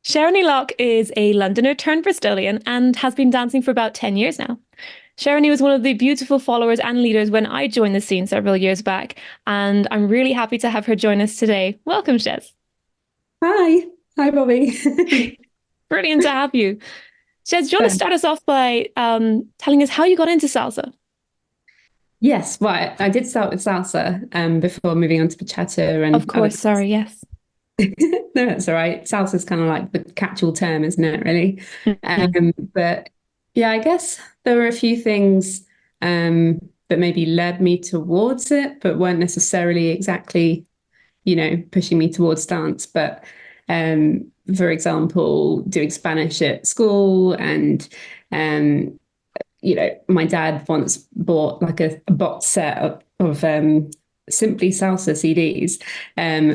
Sherony Lock is a Londoner turned Bristolian and has been dancing for about 10 years now. Sherony was one of the beautiful followers and leaders when I joined the scene several years back, and I'm really happy to have her join us today. Welcome, Shez. Hi. Hi, Bobby. Brilliant to have you. Shez, do you want to Thanks. start us off by telling us how you got into salsa? Yes, well, I did start with salsa before moving on to bachata Of and other. course, sorry, yes. No, that's all right. Salsa is kind of like the catch-all term, isn't it, really? Mhm. But yeah, I guess there were a few things that maybe led me towards it, but weren't necessarily exactly, pushing me towards dance. But for example, doing Spanish at school and um, my dad once bought like a box set of simply salsa CDs,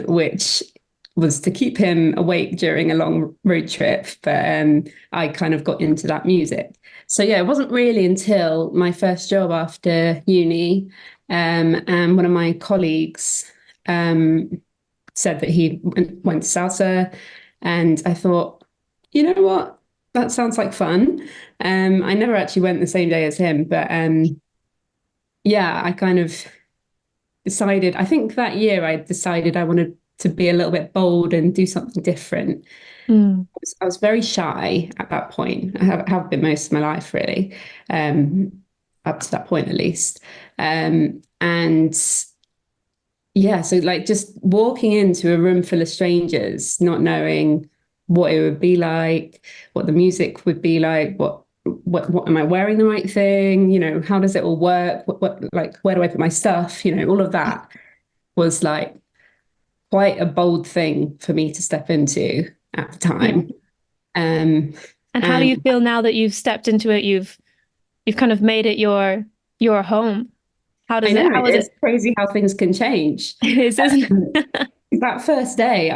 which was to keep him awake during a long road trip. But I kind of got into that music. So yeah, it wasn't really until my first job after uni, and one of my colleagues um, said that he went to salsa, and I thought, you know what, that sounds like fun. I never actually went the same day as him, but yeah, I kind of decided, I think that year I decided I wanted to be a little bit bold and do something different. Mm. I was very shy at that point. I have been most of my life, really, um, up to that point at least. And yeah, so like just walking into a room full of strangers, not knowing what it would be like, what the music would be like, what am I wearing the right thing? How does it all work? What like where do I put my stuff? All of that was like quite a bold thing for me to step into at the Yeah. time. Um, And how do and you feel now that you've stepped into it? You've kind of made it your home. I know How is it's it? crazy how things can change. It is, isn't Um, it? that first day,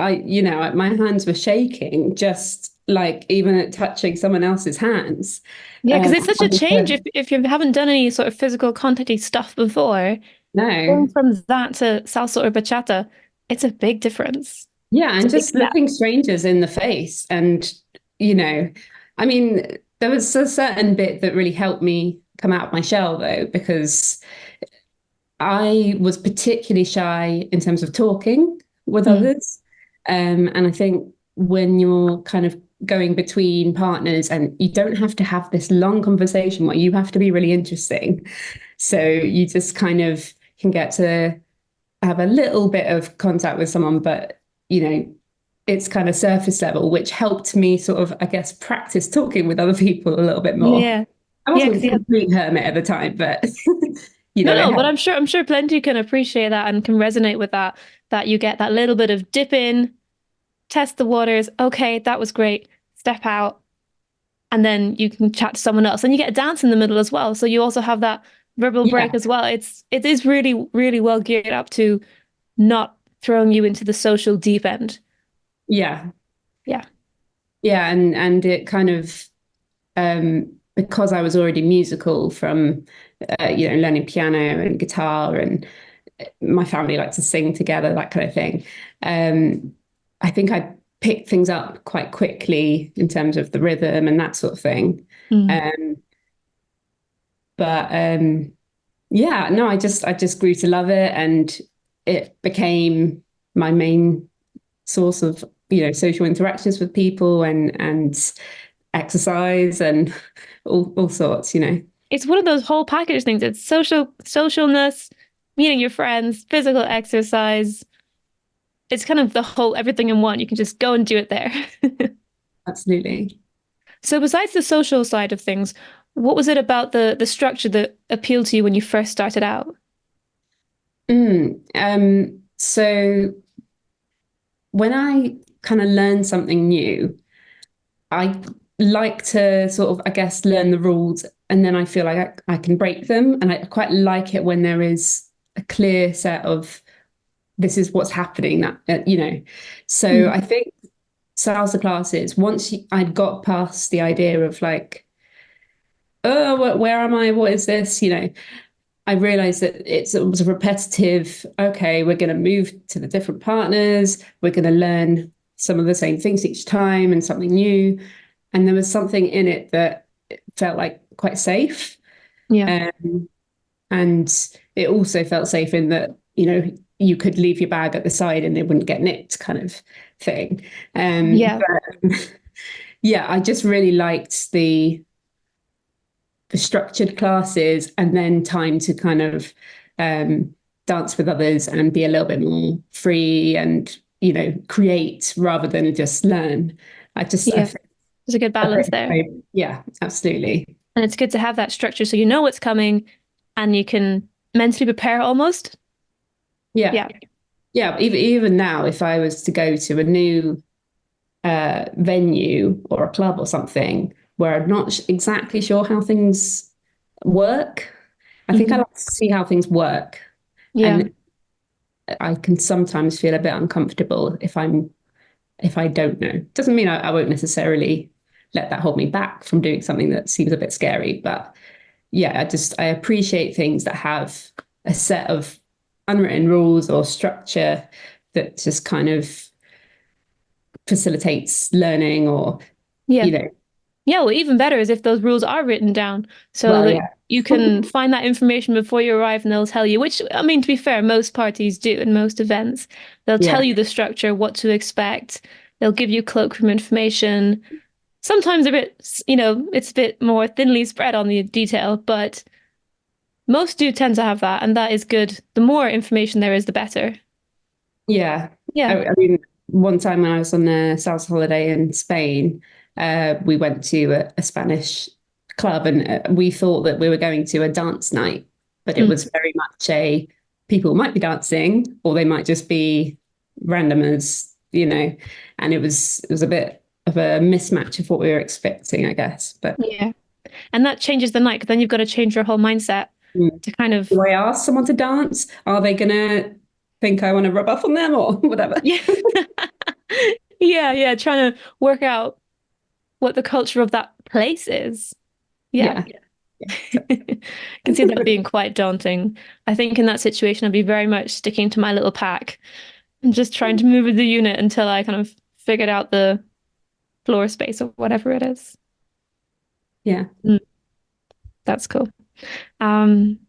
my hands were shaking just like even at touching someone else's hands. Yeah, because Um, it's such a having change to- if you haven't done any sort of physical contacty stuff before. Going no, from that to salsa or bachata, it's a big difference. yeah, It's a and big just step. looking strangers in the face, and you know, I mean, there was a certain bit that really helped me come out of my shell though, because I was particularly shy in terms of talking with Mm. others. And I think when you're kind of going between partners and you don't have to have this long conversation where you have to be really interesting. So you just kind of can get to have a little bit of contact with someone, but it's kind of surface level, which helped me sort of, I guess, practice talking with other people a little bit more. Yeah. I Yeah, wasn't because a complete hermit at the time, but no, it no, but helped. I'm sure plenty can appreciate that and can resonate with that, that you get that little bit of dip in, test the waters. Okay, that was great. Step out, and then you can chat to someone else. And you get a dance in the middle as well. So you also have that verbal break Yeah, as well. It is really, really well geared up to not throwing you into the social deep end. yeah. Yeah. Yeah, and it kind of because I was already musical from learning piano and guitar, and my family likes to sing together, that kind of thing. I think I picked things up quite quickly in terms of the rhythm and that sort of thing. Mm. Um, but yeah, no, I just grew to love it, and it became my main source of social interactions with people and exercise and all sorts. It's one of those whole package things. It's socialness, meeting your friends, physical exercise. It's kind of the whole everything in one. You can just go and do it there. Absolutely. So besides the social side of things, what was it about the structure that appealed to you when you first started out? So when I kind of learn something new, I like to sort of, I guess, learn the rules, and then I feel like I can break them. And I quite like it when there is a clear set of this is what's happening, that. So Mm. I think salsa classes, once I'd got past the idea of like, oh, where am I? What is this? I realized that it was a repetitive, okay, we're going to move to the different partners. We're going to learn some of the same things each time and something new. And there was something in it that felt like quite safe. Yeah. Um, and it also felt safe in that, you know, you could leave your bag at the side and it wouldn't get nicked kind of thing. Yeah. But yeah, I just really liked the structured classes and then time to kind of um, dance with others and be a little bit more free and, you know, create rather than just learn. I Yeah. think, There's a good balance there. yeah, absolutely. And it's good to have that structure so you know what's coming and you can mentally prepare almost. Yeah. Yeah. Yeah. Even now, if I was to go to a new venue or a club or something where I'm not exactly sure how things work, I think I Hmm. like to see how things work. Yeah. And I can sometimes feel a bit uncomfortable if I don't know. Doesn't mean I won't necessarily let that hold me back from doing something that seems a bit scary. But yeah, I appreciate things that have a set of unwritten rules or structure that just kind of facilitates learning or, Yeah. you know, Yeah. Well, even better is if those rules are written down so well, that yeah. you can find that information before you arrive and they'll tell you, which, I mean, to be fair, most parties do in most events. They'll Yeah. tell you the structure, what to expect. They'll give you cloakroom information. Sometimes a bit, it's a bit more thinly spread on the detail, but most do tend to have that, and that is good. The more information there is, the better. Yeah. Yeah. I mean, one time when I was on a salsa holiday in Spain, we went to a Spanish club and we thought that we were going to a dance night, but it Mm. was very much a people might be dancing or they might just be randomers, you know, and it was a bit of a mismatch of what we were expecting, I guess. But Yeah. And that changes the night because then you've got to change your whole mindset mm, to kind of, do I ask someone to dance? Are they gonna think I want to rub off on them or whatever? yeah. Yeah, yeah, trying to work out what the culture of that place is. Yeah. Yeah. Yeah. Can see that being quite daunting. I think in that situation, I'd be very much sticking to my little pack and just trying to move with the unit until I kind of figured out the floor space or whatever it is. Yeah. Mm, that's cool. Um,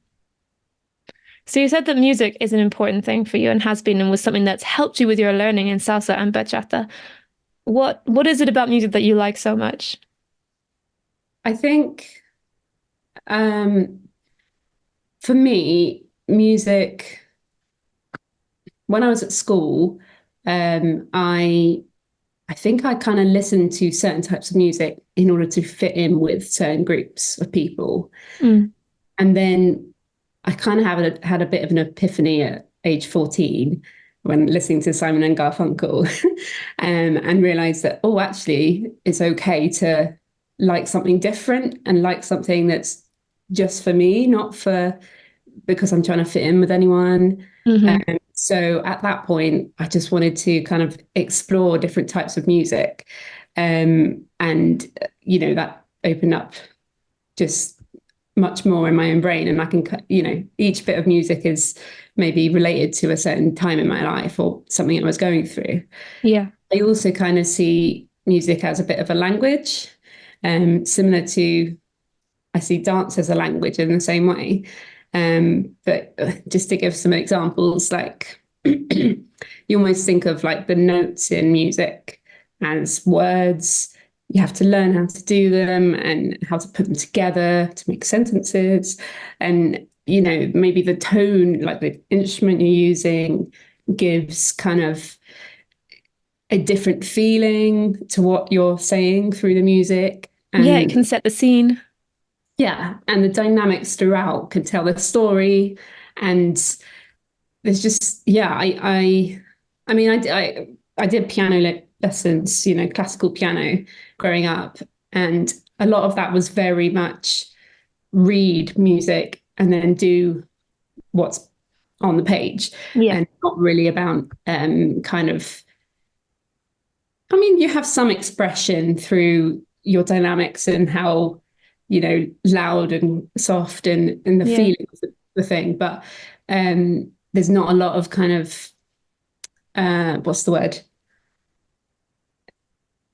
so you said that music is an important thing for you and has been and was something that's helped you with your learning in salsa and bachata. What is it about music that you like so much? I think for me, music, when I was at school, I think I kind of listened to certain types of music in order to fit in with certain groups of people. Mm, And then I kind of had a bit of an epiphany at age 14 when listening to Simon and Garfunkel and realized that, oh, actually, it's okay to like something different and like something that's just for me, not for because I'm trying to fit in with anyone. hmm. So at that point, I just wanted to kind of explore different types of music. And, you know, that opened up just much more in my own brain. And I can, you know, each bit of music is maybe related to a certain time in my life or something I was going through. Yeah. I also kind of see music as a bit of a language, similar to I see dance as a language in the same way. But just to give some examples, like you almost think of like the notes in music as words. You have to learn how to do them and how to put them together to make sentences. And, you know, maybe the tone, like the instrument you're using, gives kind of a different feeling to what you're saying through the music. Yeah, it And can set the scene. yeah, and the dynamics throughout can tell the story, and there's just yeah, I mean, I did lessons, you know, classical piano growing up, and a lot of that was very much read music and then do what's on the page, Yeah. and not really about kind of I mean, you have some expression through your dynamics and how, you know, loud and soft and the Yeah. feeling of the thing, but there's not a lot of kind of what's the word?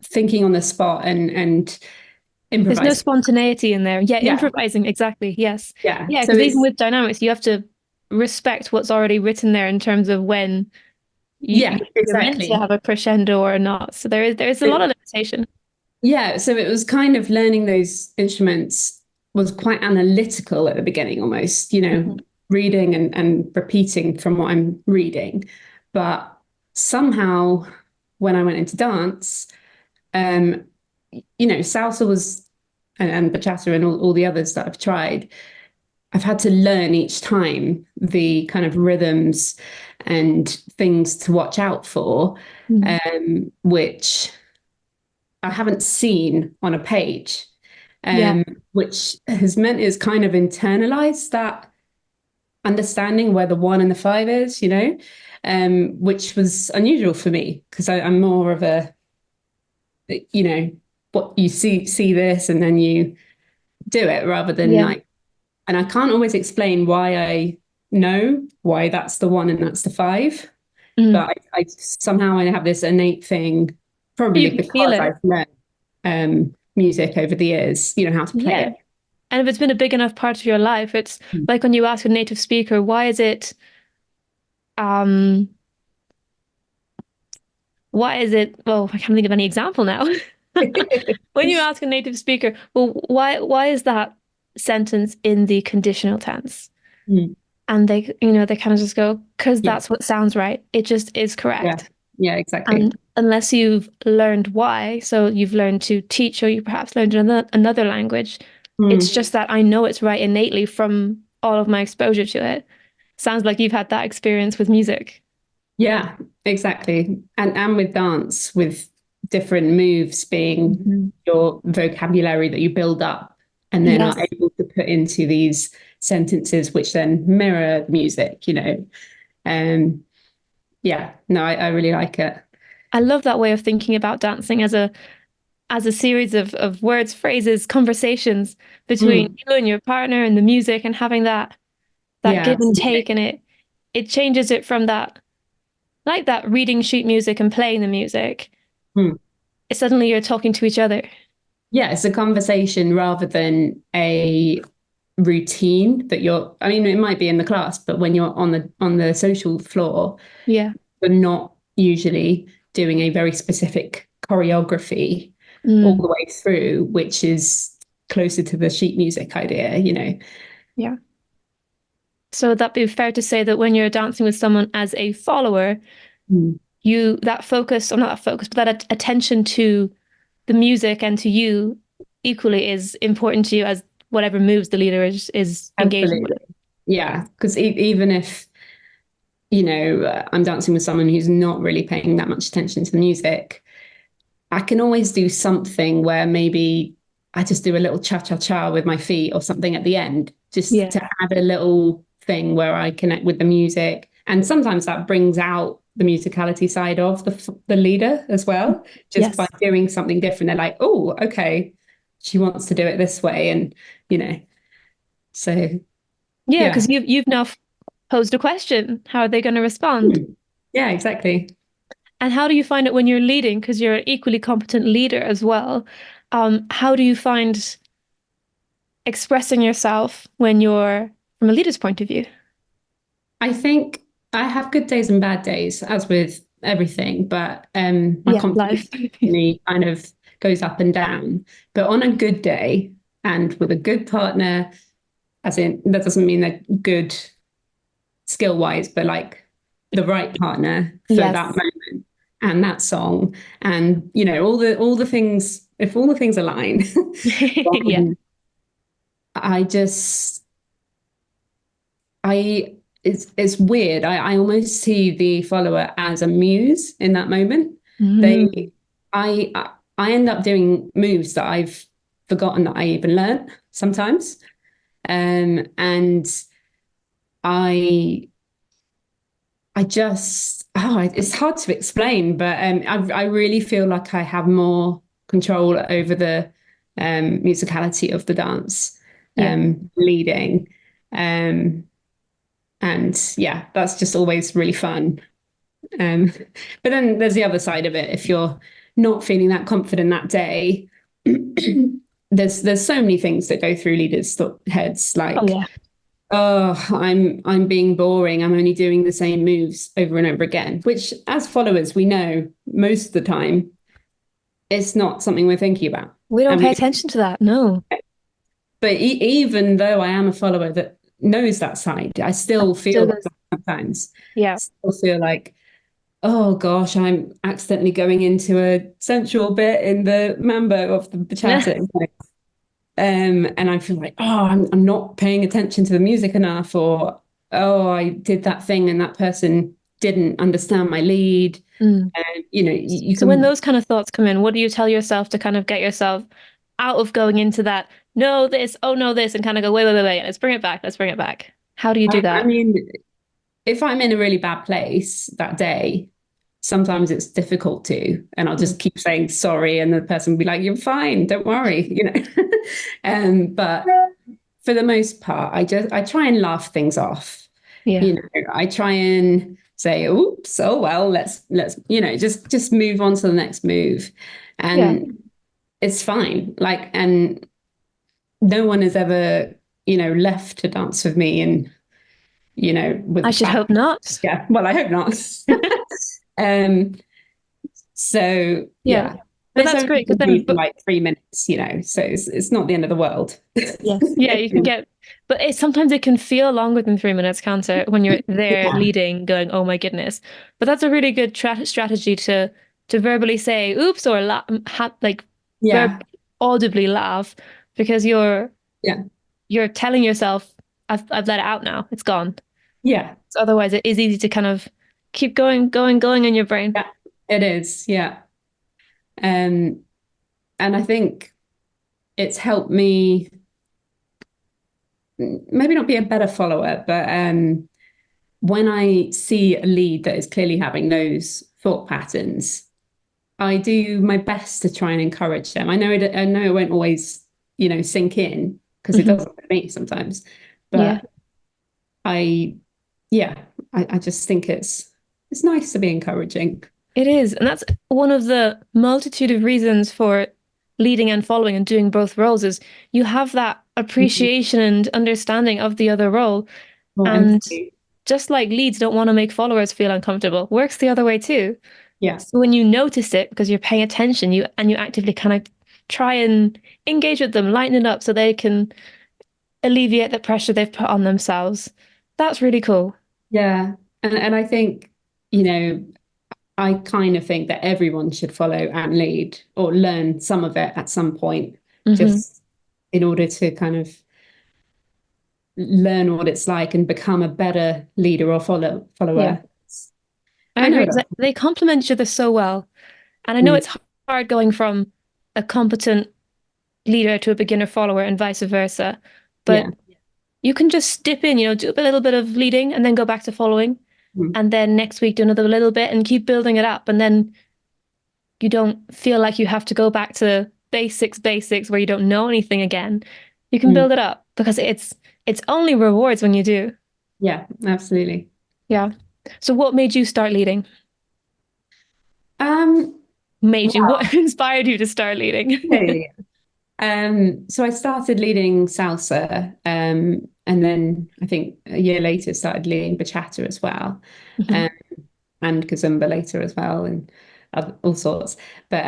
thinking on the spot and There's no improvising. spontaneity in there. Yeah, Yeah, improvising, exactly. Yes. yeah. Yeah, So because even it's with dynamics, you have to respect what's already written there in terms of when yeah, you're meant to exactly. have a crescendo or not. So there is a lot of limitation. Yeah, so it was kind of learning those instruments was quite analytical at the beginning, almost, Mhm. reading and repeating from what I'm reading. But somehow, when I went into dance, um, salsa was, and bachata and all the others that I've tried, I've had to learn each time the kind of rhythms and things to watch out for, Mm. which I haven't seen on a page, Yeah, which has meant it's kind of internalized that understanding where the one and the five is, which was unusual for me because I'm more of a, you know, what you see this and then you do it rather than yeah. like, and I can't always explain why I know why that's the one and that's the five, Mm. but I somehow I have this innate thing, You probably can feel because it. I've learned music over the years, how to play Yeah. it. And if it's been a big enough part of your life, it's like when you ask a native speaker, um well, I can't think of any example now. When you ask a native speaker, well, why is that sentence in the conditional tense? Mm. And they kind of just go, because Yeah, that's what sounds right. It just is yeah, correct. yeah, exactly. And unless you've learned why, so you've learned to teach or you perhaps learned another language, it's Mm. just that I know it's right innately from all of my exposure to it. Sounds like you've had that experience with music. Yeah, exactly. And with dance, with different moves being Mhm. your vocabulary that you build up and then are Yes, able to put into these sentences, which then mirror music. Um, yeah, no, I really like it. I love that way of thinking about dancing as a series of words, phrases, conversations between Mm. you and your partner and the music and having that Yeah, give and absolutely. take, and it changes it from that, like that reading sheet music and playing the music. Mm. Suddenly you're talking to each other. Yeah, it's a conversation rather than a routine that I mean, it might be in the class, but when you're on the social floor, Yeah. you're not usually doing a very specific choreography all Mm, the way through, which is closer to the sheet music idea. yeah. So would that be fair to say that when you're dancing with someone as a follower, Mm. you that focus, or not that focus, but that attention to the music and to you equally is important to you as whatever moves the leader is engaging with. Absolutely. Yeah, because even if I'm dancing with someone who's not really paying that much attention to the music, I can always do something where maybe I just do a little cha cha cha with my feet or something at the end, just Yeah. to add a little thing where I connect with the music. And sometimes that brings out the musicality side of the leader as well, just by Yes. doing something different. They're like, oh, okay, she wants to do it this way. And, you know, so Yeah, yeah. because you've now posed a question. How are they going to respond? Yeah, exactly. And how do you find it when you're leading? Because you're an equally competent leader as well. How do you find expressing yourself when you're from a leader's point of view? I think I have good days and bad days, as with everything, but my Yeah, confidence life. in me kind of goes up and down. But on a good day and with a good partner, as in that doesn't mean they're good skill wise, but like the right partner for that Yes. moment and that song, and all the things. If all the things align, Yeah. then I just I it's weird. I almost see the follower as a muse in that moment. Mm. They I end up doing moves that I've forgotten that I even learned sometimes. And I I just it's hard to explain, but I really feel like I have more control over the musicality of the dance, Yeah. leading. Um, And yeah, that's just always really fun. Um, but then there's the other side of it. If you're not feeling that confident that day, there's so many things that go through leaders' heads, Oh like, yeah. oh, I'm being boring. I'm only doing the same moves over and over again, which as followers, we know most of the time it's not something we're thinking about. We don't And pay we, attention to that. No. but even though I am a follower that knows that side, I still Still feel goes, like sometimes, yeah. still feel like, oh gosh, I'm accidentally going into a sensual bit in the mambo of the bachata. And I feel like, oh, I'm not paying attention to the music enough, or oh, I did that thing and that person didn't understand my lead. Mm. And you So when can, those kind of thoughts come in, what do you tell yourself to kind of get yourself out of going into that, no, this, oh no, this, and kind of go, wait, wait, wait, wait, let's bring it back, let's bring it back. How do you do I that? mean, if I'm in a really bad place that day, sometimes it's difficult to, and I'll Mm. just keep saying sorry, and the person will be like, "You're fine, don't worry." But for the most part, I try and laugh things off. Yeah. I try and say, "Oops, oh well, let's just move on to the next move," Yeah. and it's fine. Like, and no one has ever left to dance with me, and with I a should bad. hope not. Yeah, well, I hope not. um, so Yeah. yeah, But it's that's only great because with me then, for but like 3 minutes, so it's not the end of the world. yes, yeah, you can get, but sometimes it can feel longer than 3 minutes, can't it? When you're there Yeah, leading, going, oh my goodness. But that's a really good strategy to verbally say, oops, or like verb yeah, audibly laugh because yeah, you're telling yourself, I've let it out now. It's gone. yeah, So otherwise, it is easy to kind of keep going, going, going in your brain. yeah. It is, yeah. Um, and I think it's helped me maybe not be a better follower, but when I see a lead that is clearly having those thought patterns, I do my best to try and encourage them. I know it won't always, sink in because it Hmm. doesn't for me sometimes, Yeah. but I, yeah, I just think it's nice to be encouraging. It is. And that's one of the multitude of reasons for leading and following and doing both roles is you have that Mhm. appreciation and understanding of the other role. More And empathy. just like leads don't want to make followers feel uncomfortable, works the other way too. Yeah, So when you notice it because you're paying attention, you actively kind of try and engage with them, lighten it up so they can alleviate the pressure they've put on themselves. That's really cool. yeah, and I think you know I kind of think that everyone should follow and lead or learn some of it at some point, Hmm. just in order to kind of learn what it's like and become a better leader or Yeah, follower. I I know agree it. because they complement each other so well. And I know Mm, it's hard going from a competent leader to a beginner follower and vice versa, yeah. but you can just dip in, do a little bit of leading and then go back to following. Mm, And then next week do another little bit and keep building it up. And then you don't feel like you have to go back to basics where you don't know anything again. You can mm. build it up because it's only rewards when you do. Yeah, absolutely. Yeah. So what made you start leading? Um, Made you? well, What inspired you to start leading? hey. So I started leading salsa, and then I think a year later started leading bachata as well, Mhm. um, and kazumba later as well, and all sorts. But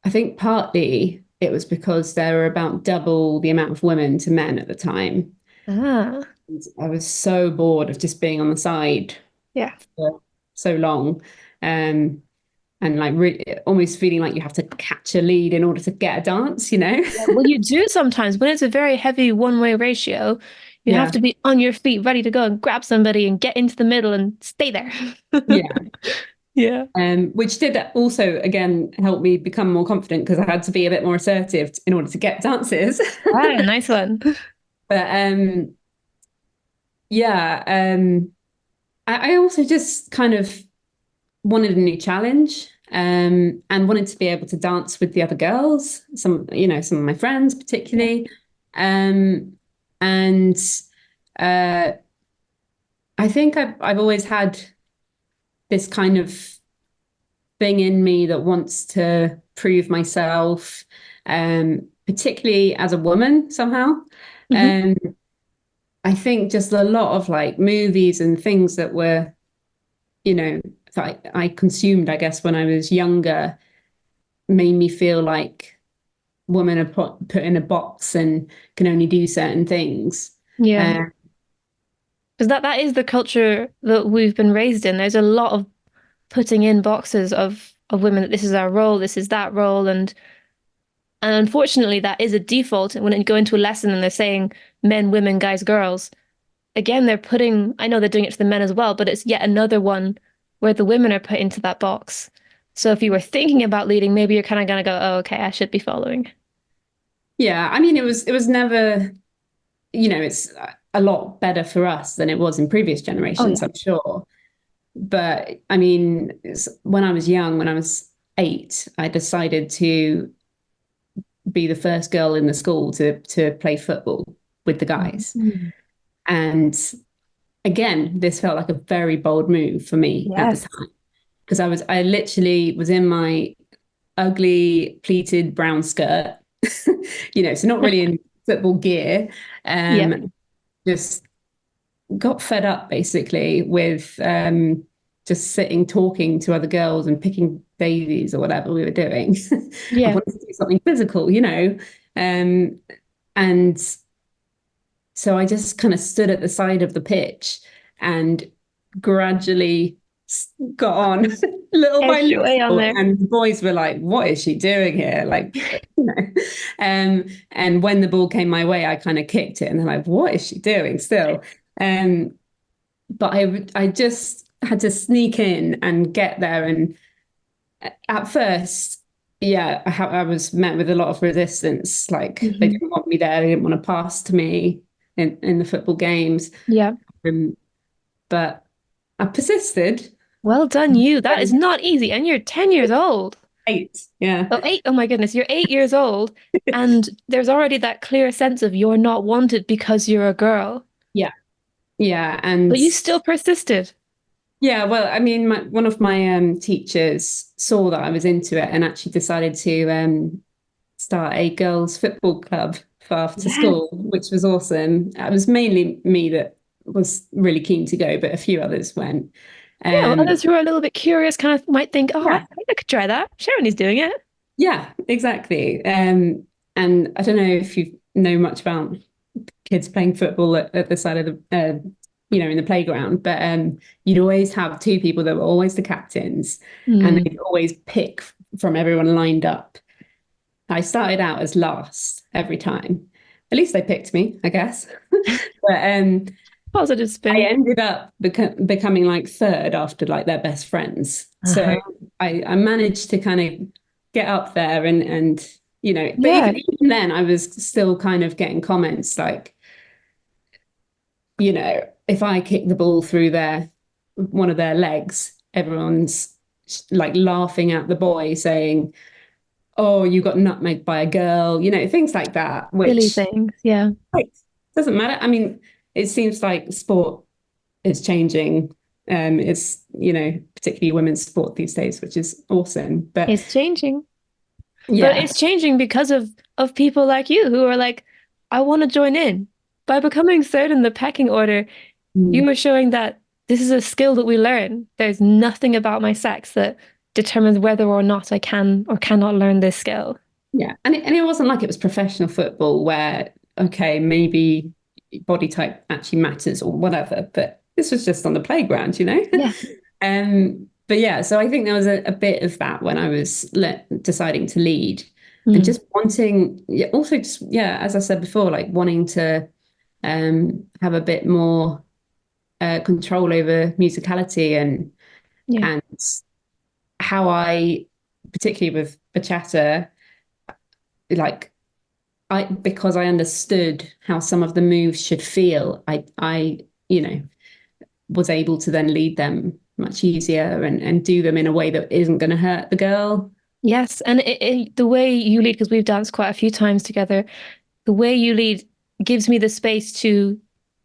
I think partly it was because there were about double the amount of women to men at the time. Ah, And I was so bored of just being on the side yeah. for so long. Um, and like almost feeling like you have to catch a lead in order to get a dance. Yeah, well, you do sometimes when it's a very heavy one-way ratio. You have Yeah, to be on your feet, ready to go and grab somebody and get into the middle and stay there. yeah. Yeah. Which did also again help me become more confident because I had to be a bit more assertive in order to get dances. Ah, nice one. But yeah, I also just kind of wanted a new challenge, and wanted to be able to dance with the other girls, some of my friends Yeah. particularly. Um, and uh, I think I've always had this kind of thing in me that wants to prove myself, particularly as a woman somehow. Hmm. And I think just a lot of like movies and things that were, you know, that I consumed, I guess, when I was younger, made me feel like women are put in a box and can only do certain things. Yeah. Uh, Because that is the culture that we've been raised in. There's a lot of putting in boxes of women that this is our role, this is that role, and unfortunately that is a default. When you go into a lesson and they're saying men, women, guys, girls, again they're putting, I know they're doing it to the men as well, but it's yet another one where the women are put into that box. So if you were thinking about leading, maybe you're kind of gonna go, oh, okay, I should be following. yeah, I mean, it was never, it's a lot better for us than it was in previous Oh generations, yeah. I'm sure. But I mean, when I was young, when I was 8, I decided to be the first girl in the school to play football with the guys. Mm. And again, this felt like a very bold move for me at the Yes. time because I literally was in my ugly pleated brown skirt, so not really in football gear. Yeah. Just got fed up basically with just sitting talking to other girls and picking daisies or whatever we were doing. I Yeah. wanted to do something physical. Um, and so I just kind of stood at the side of the pitch and gradually got on little by Edge your way on little. there. And the boys were like, what is she doing here? Like, you know. And when the ball came my way, I kind of kicked it and they're like, what is she doing still? Um, but I just had to sneak in and get there. And at first, yeah, I was met with a lot of resistance. Like they Hmm. didn't want me there. They didn't want to pass to me in the football games. Yeah. Um, but I persisted. Well done, you. That is Um, not easy. And you're 10 years old. 8, yeah, Oh, eight. Oh my goodness. You're 8 years old. And there's already that clear sense of you're not wanted because you're a girl. yeah, yeah, and But you still persisted. yeah. Well, I mean, one of my teachers saw that I was into it and actually decided to start a girls' football club for after Yes. school, which was awesome. It was mainly me that was really keen to go, but a few others went. Yeah, Um, others who are a little bit curious kind of might think, oh, I yeah, think I could try that. Sherony's doing it. yeah, exactly. And I don't know if you know much about kids playing football at the side of in the playground, but you'd always have two people that were always the captains, and Hmm. they'd always pick from everyone lined up. I started out as last every time. At least they picked me, I guess. But Positive I spin. ended up becoming like third after like their best friends. So Uh-huh. I managed to kind of get up there and but Yeah, even then I was still kind of getting comments like, if I kick the ball through one of their legs, everyone's like laughing at the boy saying, oh, you got nutmegged by a girl, things like that, silly which things. Yeah. like, doesn't matter. I mean, it seems like sport is changing. Particularly women's sport these days, which is awesome. But It's changing. But yeah, it's changing because of people like you who are like, I want to join in. By becoming third in the pecking order, you mm, are showing that this is a skill that we learn. There's nothing about my sex that determines whether or not I can or cannot learn this skill. yeah, and it wasn't like it was professional football where okay, maybe body type actually matters or whatever. But this was just on the playground. Yeah. But yeah, so I think there was a bit of that when I was deciding to lead and Mm. just wanting, yeah, also just, yeah, as I said before, like wanting to have a bit more control over musicality Yeah. and how I, particularly with bachata, like because I understood how some of the moves should feel, I was able to then lead them much easier and do them in a way that isn't going to hurt the girl. Yes. And the way you lead, because we've danced quite a few times together, the way you lead gives me the space to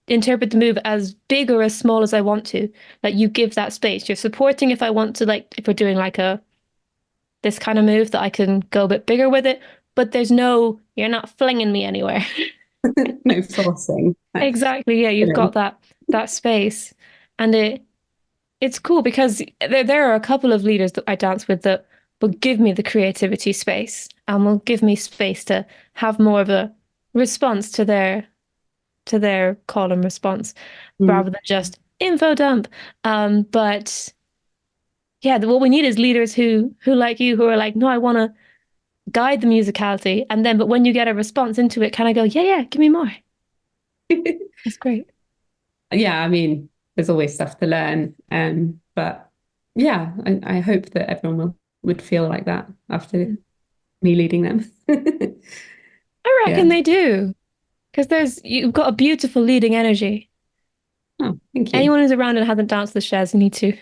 interpret the move as big or as small as I want to. Like you give that space. You're supporting if I want to, like if we're doing like this kind of move that I can go a bit bigger with it, but there's no, you're not flinging me anywhere. No forcing. Exactly. Yeah, you've got that space. And it's cool because there are a couple of leaders that I dance with that will give me the creativity space and will give me space to have more of a response to their call and response Mm. rather than just info dump. But yeah, what we need is leaders who like you, who are like, no, I want to guide the musicality, and then but when you get a response into it, kind of go, yeah, yeah, give me more. That's great. Yeah, I mean, there's always stuff to learn. But yeah, I hope that everyone would feel like that after me leading them. I Yeah. reckon they do because there's you've got a beautiful leading energy. Oh, thank you. Anyone who's around and hasn't danced the shares, you need to.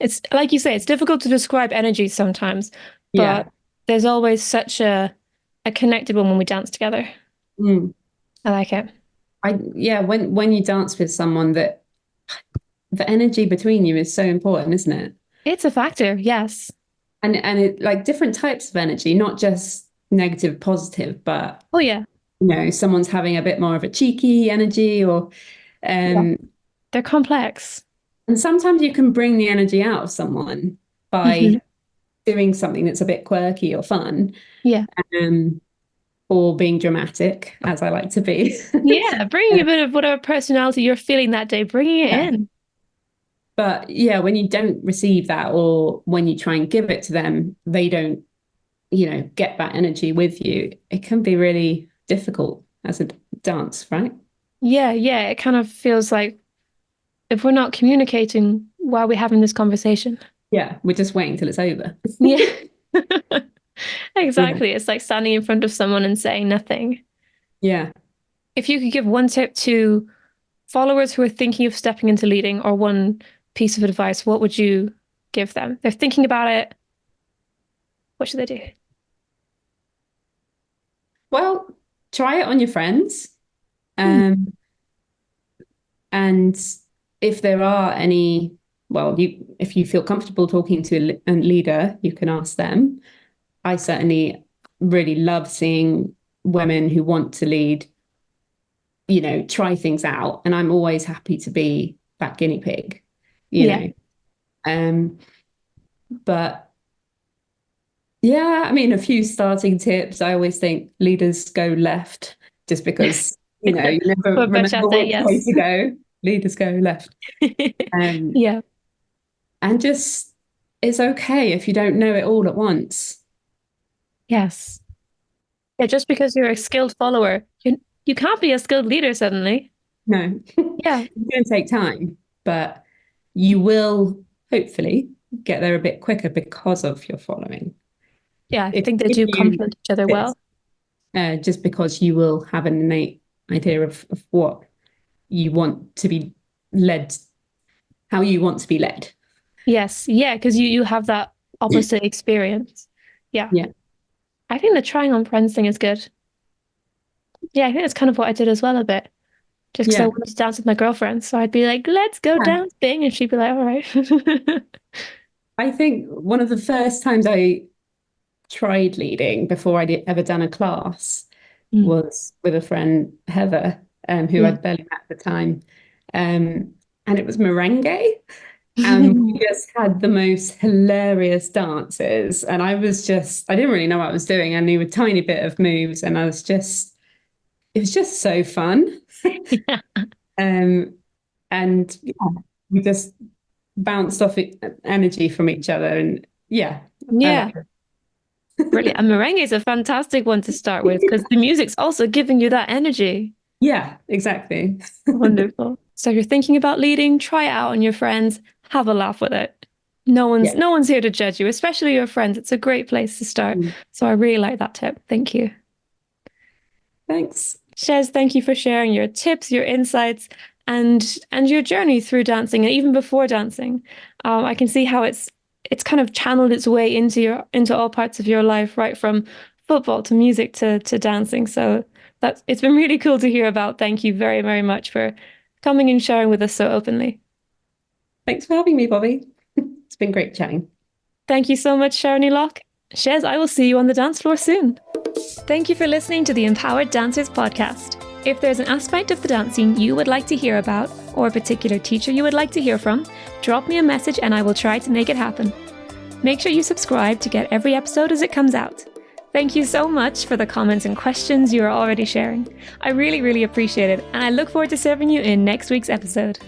It's like you say, it's difficult to describe energy sometimes, but Yeah. there's always such a connected one when we dance together. Mm. I like it. Yeah, when you dance with someone that the energy between you is so important, isn't it? It's a factor, yes. And it like different types of energy, not just negative, positive, but Oh yeah, someone's having a bit more of a cheeky energy or yeah. um They're complex. and sometimes you can bring the energy out of someone Hmm. by doing something that's a bit quirky or fun, Yeah. um, or being dramatic, as I like to be. Yeah, bringing a bit of whatever personality you're feeling that day, bringing it Yeah. in. But yeah, when you don't receive that or when you try and give it to them, they don't, get that energy with you. It can be really difficult as a dance, right? Yeah, yeah. It kind of feels like if we're not communicating, why are we having this conversation? Yeah, we're just waiting till it's over. Yeah, Yeah. exactly. It's like standing in front of someone and saying nothing. Yeah. If you could give one tip to followers who are thinking of stepping into leading or one piece of advice, what would you give them? They're thinking about it. What should they do? Well, try it on your friends. Hmm. Um, and if there are any, well, if you feel comfortable talking to a leader, you can ask them. I certainly really love seeing women who want to lead, try things out. And I'm always happy to be that guinea pig, you Yeah. know. Um, but yeah, I mean, a few starting tips. I always think leaders go left just because, you never For remember bachata, which way yes. to go. Leaders go left. Um, Yeah. and just, it's okay if you don't know it all at once. Yes. Yeah, just because you're a skilled follower, you can't be a skilled leader suddenly. No, Yeah. it's going to take time, but you will hopefully get there a bit quicker because of your following. Yeah, I If, think they if do you complement each other fit, well. just because you will have an innate idea of what you want to be led, how you want to be led. Yes. Yeah, because you have that opposite experience. Yeah. Yeah. I think the trying on friends thing is good. Yeah, I think that's kind of what I did as well a bit. Just because I Yeah. wanted to dance with my girlfriend. So I'd be like, let's go Yeah. dancing. And she'd be like, all right. I think one of the first times I tried leading before ever done a class Mm. was with a friend, Heather, who Yeah. I'd barely met at the time. And it was merengue. And we just had the most hilarious dances. And I didn't really know what I was doing. I knew a tiny bit of moves, and it was just so fun. Yeah. Um, and yeah, we just bounced off energy from each other. And yeah, I love Yeah. it. Brilliant. And merengue is a fantastic one to start with because the music's also giving you that energy. Yeah, exactly. Wonderful. So if you're thinking about leading, try it out on your friends, have a laugh with it. No one's Yeah. no one's here to judge you, especially your friends. It's a great place to start. Mm. So I really like that tip. Thank you. Thanks. Shez, thank you for sharing your tips, your insights, and your journey through dancing and even before dancing. I can see how it's kind of channeled its way into all parts of your life, right from football to music to dancing. So that's it's been really cool to hear about. Thank you very, very much for coming and sharing with us so openly. Thanks for having me, Bobby. It's been great chatting. Thank you so much, Sherony Lock. Shez, I will see you on the dance floor soon. Thank you for listening to the Empowered Dancers podcast. If there's an aspect of the dancing you would like to hear about, or a particular teacher you would like to hear from, drop me a message and I will try to make it happen. Make sure you subscribe to get every episode as it comes out. Thank you so much for the comments and questions you are already sharing. I really, really appreciate it, and I look forward to serving you in next week's episode.